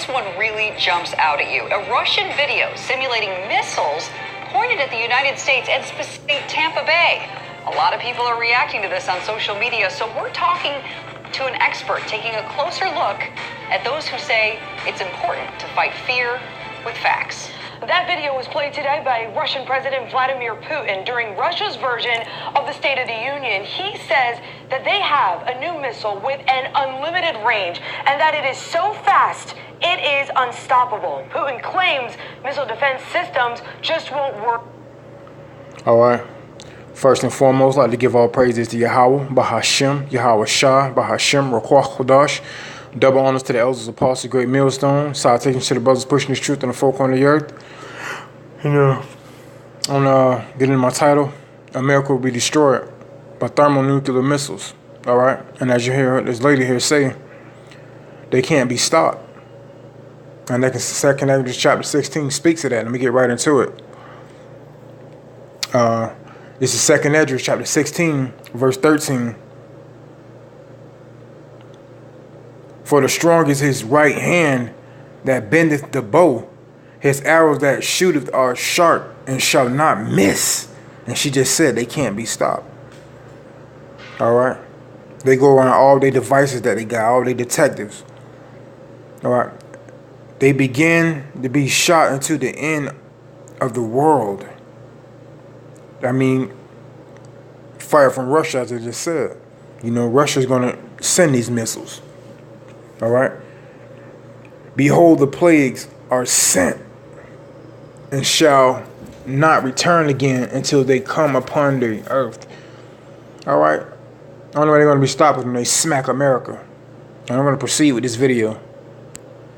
this one really jumps out at you. A Russian video simulating missiles pointed at the United States and specifically Tampa Bay. A lot of people are reacting to this on social media, so we're talking to an expert, taking a closer look at those who say it's important to fight fear with facts. That video was played today by Russian President Vladimir Putin during Russia's version of the State of the Union. He says that they have a new missile with an unlimited range and that it is so fast, it is unstoppable. Putin claims missile defense systems just won't work. All right. First and foremost, I'd like to give all praises to Yahweh, Bahashem, Yahweh Shah, Bahashem, Rakwah Chodash. Double honors to the elders, apostles, great millstone. Salutations to the brothers pushing this truth on the four corners of the earth. You know, on getting my title, America will be destroyed by thermonuclear missiles. All right, and as you hear this lady here say, they can't be stopped. And that Second Ezra chapter 16 speaks of that. Let me get right into it. This is Second Ezra chapter 16, verse 13. For the strong is his right hand that bendeth the bow. His arrows that shooteth are sharp and shall not miss. And she just said they can't be stopped. All right. They go around all their devices that they got, all their detectives. All right. They begin to be shot into the end of the world. I mean, fire from Russia, as I just said. You know, Russia's going to send these missiles. All right. Behold, the plagues are sent and shall not return again until they come upon the earth. All right. I don't know where they're going to be stopped when they smack America. And I'm going to proceed with this video.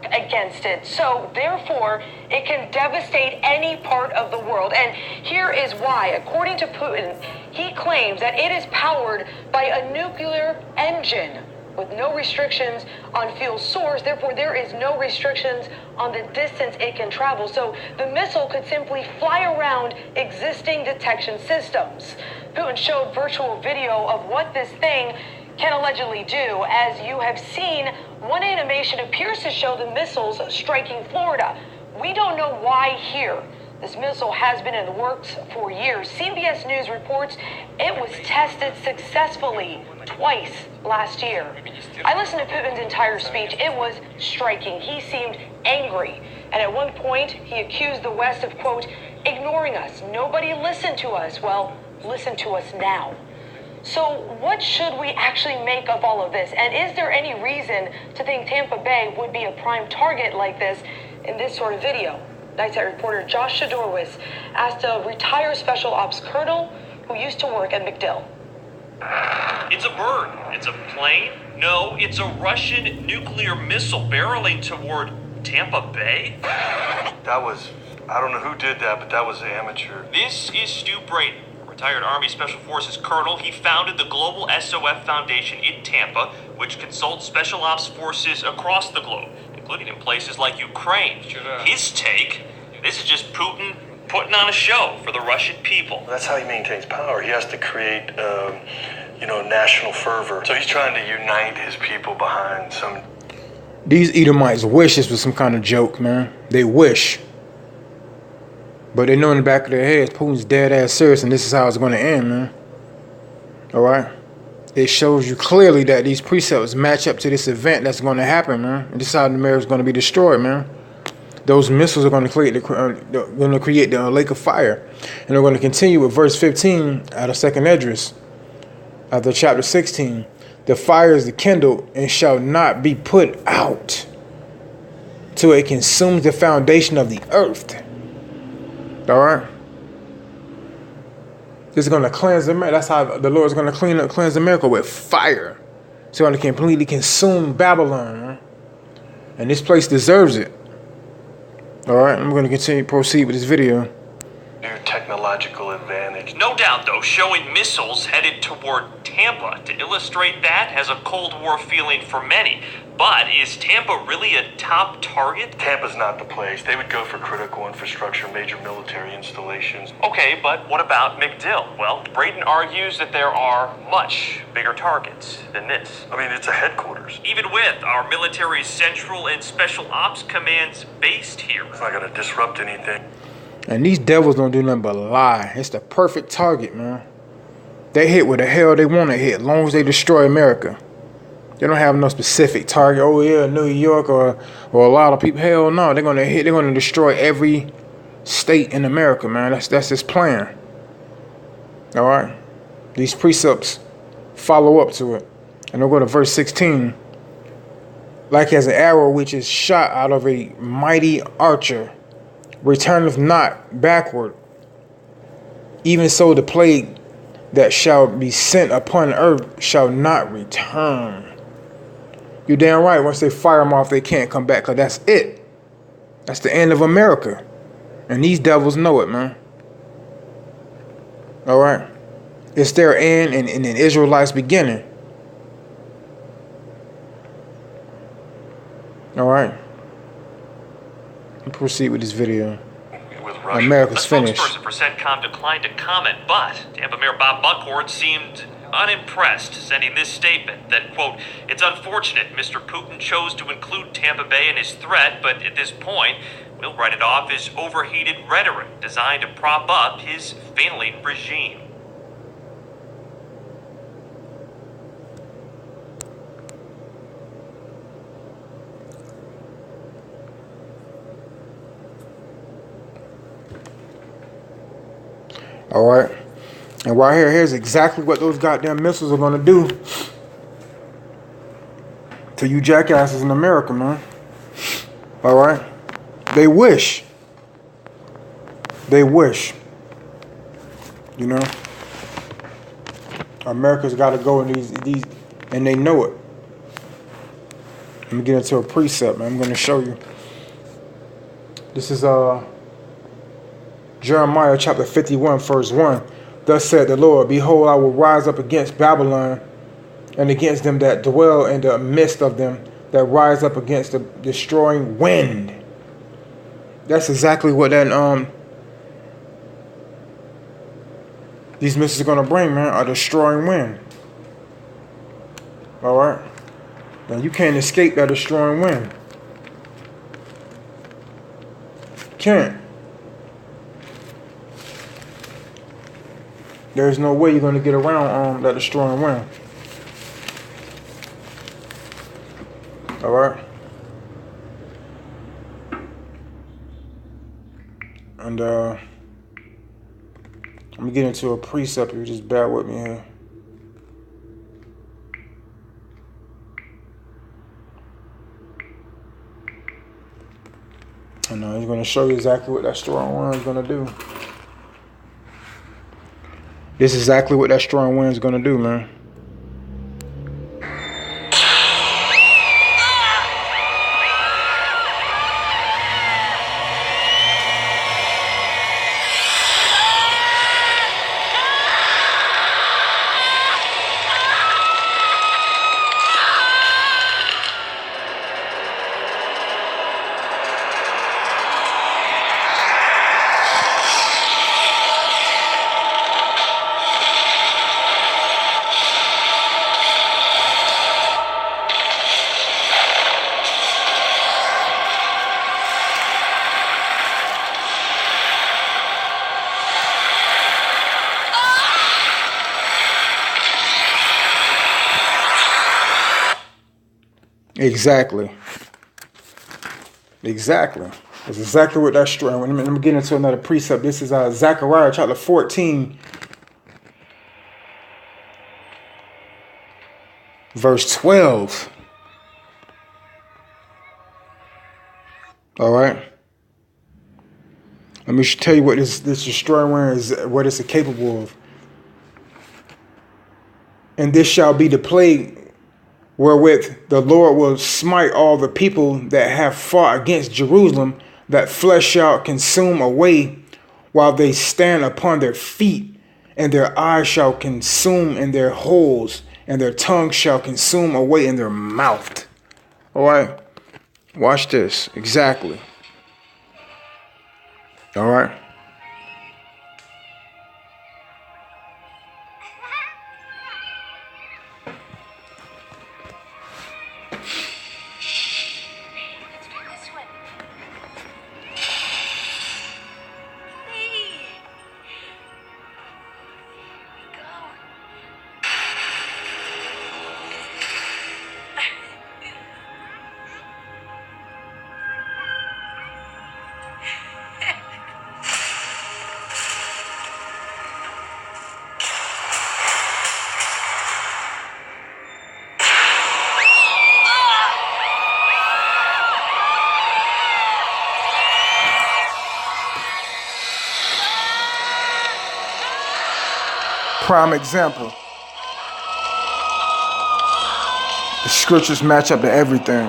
Against it. So therefore, it can devastate any part of the world. And here is why. According to Putin, he claims that it is powered by a nuclear engine with no restrictions on fuel source. Therefore, there is no restrictions on the distance it can travel. So the missile could simply fly around existing detection systems. Putin showed virtual video of what this thing can allegedly do. As you have seen, one animation appears to show the missiles striking Florida. We don't know why here. This missile has been in the works for years. CBS News reports it was tested successfully twice last year. I listened to Putin's entire speech. It was striking. He seemed angry. And at one point, he accused the West of, quote, ignoring us. Nobody listened to us. Well, listen to us now. So what should we actually make of all of this? And is there any reason to think Tampa Bay would be a prime target like this in this sort of video? Nightside reporter Josh Shadorwitz asked a retired special ops colonel who used to work at MacDill. It's a bird. It's a plane. No, it's a Russian nuclear missile barreling toward Tampa Bay. That was, I don't know who did that, but that was amateur. This is Stu Braden, retired Army Special Forces colonel. He founded the Global SOF Foundation in Tampa, which consults special ops forces across the globe, including in places like Ukraine. His take, this is just Putin putting on a show for the Russian people. That's how he maintains power. He has to create, national fervor. So he's trying to unite his people behind some... These Edomites wish this was some kind of joke, man. They wish. But they know in the back of their heads, Putin's dead ass serious, and this is how it's going to end, man. All right? It shows you clearly that these precepts match up to this event that's going to happen, man. And this is how America is going to be destroyed, man. Those missiles are going to create the lake of fire. And they're going to continue with verse 15 out of 2nd Esdras, out of chapter 16. The fire is kindled and shall not be put out till it consumes the foundation of the earth. All right? This is going to cleanse America. That's how the Lord is going to cleanse America with fire. It's going to completely consume Babylon, man. And this place deserves it. All right, I'm going to proceed with this video. New technological advantage. No doubt, though, showing missiles headed toward Tampa to illustrate that has a Cold War feeling for many. But is Tampa really a top target? Tampa's not the place. They would go for critical infrastructure, major military installations. Okay, but what about MacDill? Well, Braden argues that there are much bigger targets than this. I mean, it's a headquarters. Even with our military's central and special ops commands based here. It's not going to disrupt anything. And these devils don't do nothing but lie. It's the perfect target, man. They hit where the hell they want to hit, as long as they destroy America. They don't have no specific target. Oh yeah, New York or a lot of people. Hell no, they're gonna hit. They're gonna destroy every state in America, man. That's his plan. All right. These precepts follow up to it, and they'll go to verse 16. Like as an arrow which is shot out of a mighty archer, returneth not backward. Even so, the plague that shall be sent upon earth shall not return. You're damn right. Once they fire them off, they can't come back, because that's it. That's the end of America. And these devils know it, man. All right. It's their end and an Israelites' beginning. All right. Let's proceed with this video. America's finished. A spokesperson for CENTCOM declined to comment, but Tampa Mayor Bob Buckhorn seemed unimpressed, sending this statement that, quote, "It's unfortunate Mr. Putin chose to include Tampa Bay in his threat, but at this point, we'll write it off as overheated rhetoric designed to prop up his failing regime." All right. And right here's exactly what those goddamn missiles are going to do to you jackasses in America, man. All right. They wish. They wish. You know. America's got to go in these, and they know it. Let me get into a precept, man. I'm going to show you. This is Jeremiah chapter 51, verse 1. Thus said the Lord, behold, I will rise up against Babylon and against them that dwell in the midst of them, that rise up against the destroying wind. That's exactly what that these missiles are gonna bring, man, a destroying wind. All right. Now you can't escape that destroying wind. Can't. There's no way you're going to get around that destroying wind. All right. And I'm going to get into a precept. You just bear with me here. And he's going to show you exactly what that strong wind is going to do. This is exactly what that strong wind is going to do, man. Exactly. Exactly. That's exactly what that's strong. Let me get into another precept. This is Zechariah chapter 14, verse 12. All right. Let me tell you what this destroying wind is, what it's capable of. And this shall be the plague wherewith the Lord will smite all the people that have fought against Jerusalem, that flesh shall consume away while they stand upon their feet, and their eyes shall consume in their holes, and their tongue shall consume away in their mouth. All right. Watch this. Exactly. All right. Prime example. The scriptures match up to everything.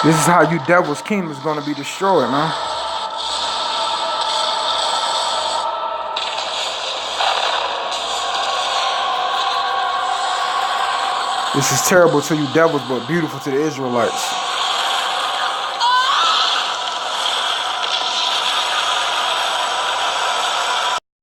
This is how you devil's kingdom is going to be destroyed, man. This is terrible to you devils, but beautiful to the Israelites.